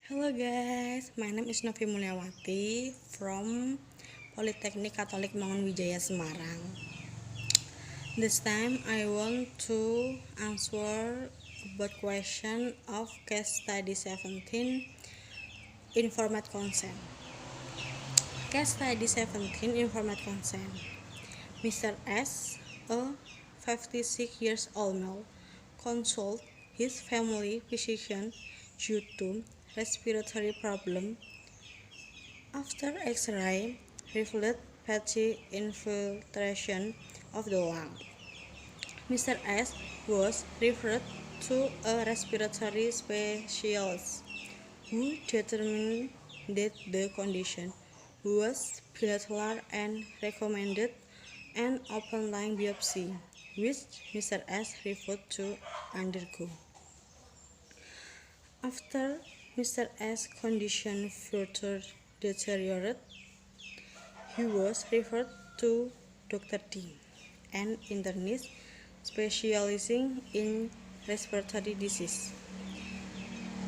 Hello guys, my name is Novi Mulyawati from Politeknik Katolik Mangunwijaya Semarang. This time I want to answer about question of case study 17 informed consent. Case study 17 informed consent. Mr. S, a 56 years old male, consulted his family physician due to respiratory problem. After X-ray revealed patchy infiltration of the lung, Mr. S was referred to a respiratory specialist who determined that the condition was bilateral and recommended an open lung biopsy, which Mr. S refused to undergo. After Mr. S' condition further deteriorated, he was referred to Dr. D, an internist specializing in respiratory disease.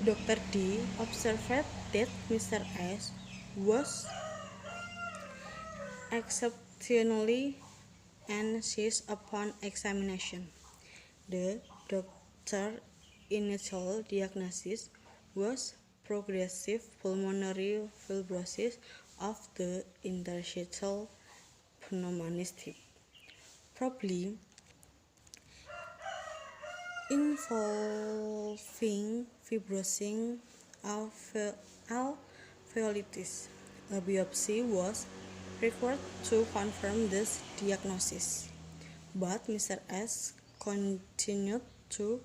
Dr. D observed that Mr. S was exceptionally anxious upon examination. The doctor's initial diagnosis was progressive pulmonary fibrosis of the interstitial pulmonary tube, probably involving fibrosis alveolitis. A biopsy was required to confirm this diagnosis, but Mr. S continued to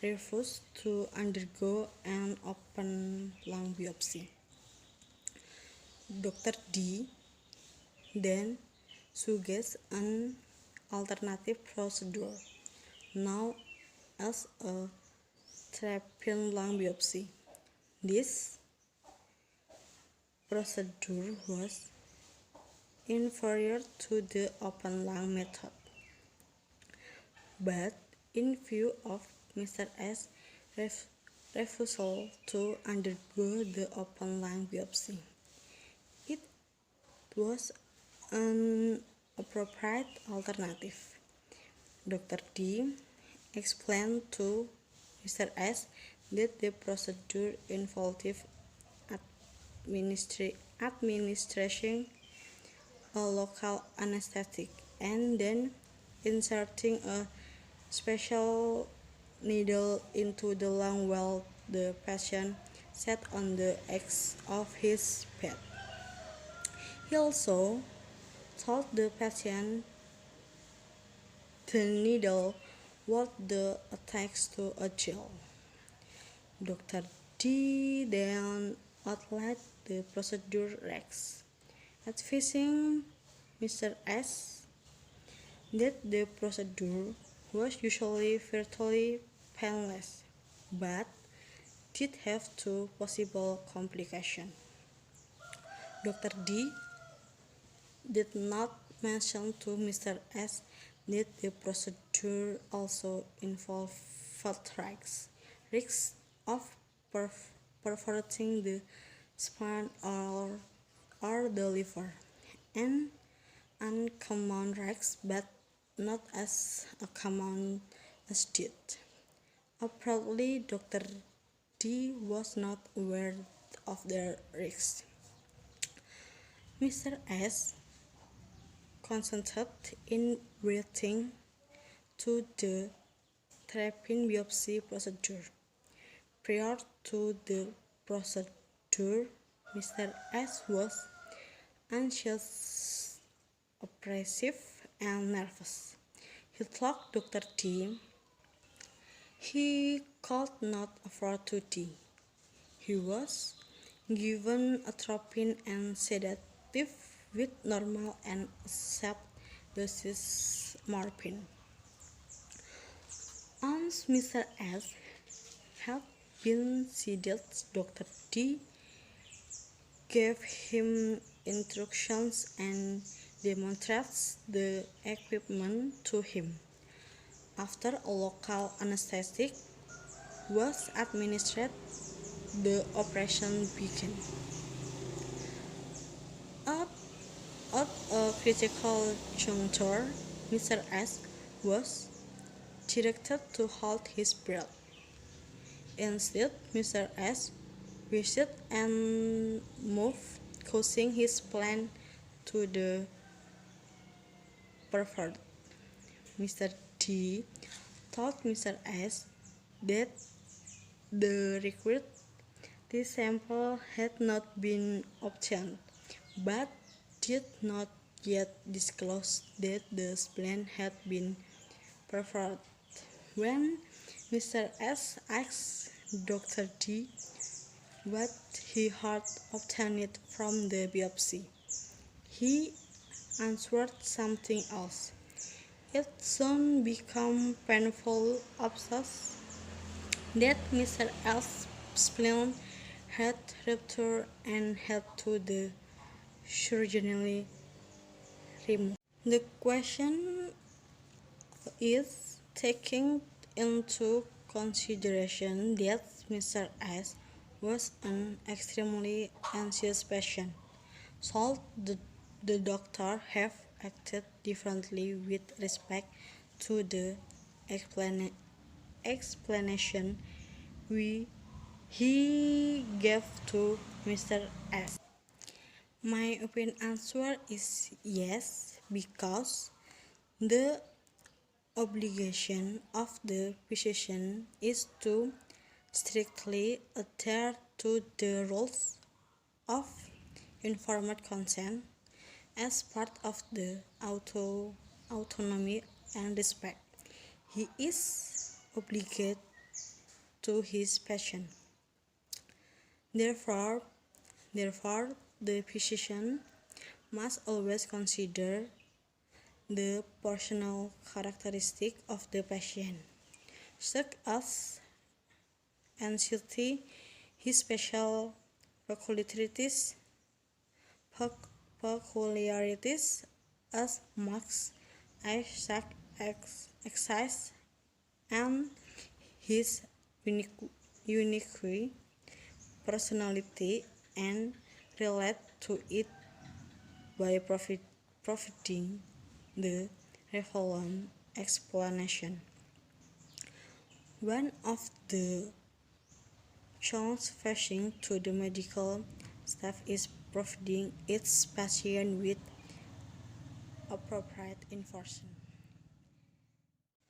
refuse to undergo an open lung biopsy. Dr. D then suggests an alternative procedure, known as a tracheal lung biopsy. This procedure was inferior to the open lung method, but in view of Mr. S' refusal to undergo the open lung biopsy, it was an appropriate alternative. Dr. D explained to Mr. S that the procedure involved administering a local anesthetic and then inserting a special needle into the lung while the patient sat on the edge of his bed. He also told the patient the needle would the attached to a gel. Dr. D then outlined the procedure risks, advising Mr. S that the procedure was usually virtually painless, but did have two possible complications. Dr. D did not mention to Mr. S that the procedure also involved risks of perforating the spine or the liver, an uncommon risk but not as common as death. Apparently, Dr. D was not aware of the risks. Mr. S consented in agreeing to the tracheal biopsy procedure. Prior to the procedure, Mr. S was anxious, oppressive, and nervous. He told Dr. D he could not afford to die. He was given atropine and sedative with normal and accepted doses morphine. Once Mr. S had been sedated, Dr. D gave him instructions and demonstrated the equipment to him. After a local anesthetic was administered, the operation began. At, at a critical juncture, Mr. S was directed to hold his breath. Instead, Mr. S writhed and moved, causing his plan to the pervert. Mr. D told Mr. S that the required sample had not been obtained, but did not yet disclose that the spleen had been perforated. When Mr. S asked Dr. D what he had obtained from the biopsy, he answered something else. It soon became painful obvious that Mr. L's spleen had ruptured and had to be surgically removed. The question is taking into consideration that Mr. S was an extremely anxious patient. Should the doctor have acted differently with respect to the explanation he gave to Mr. S? My open answer is yes, because the obligation of the physician is to strictly adhere to the rules of informed consent as part of the autonomy and respect he is obligated to his patient. Therefore, the physician must always consider the personal characteristics of the patient, such as anxiety, his special peculiarities, as marks exercise, and his unique personality, and relate to it by providing the relevant explanation. One of the challenges facing to the medical staff is providing its patient with appropriate information.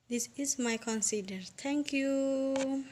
This is my consider. Thank you.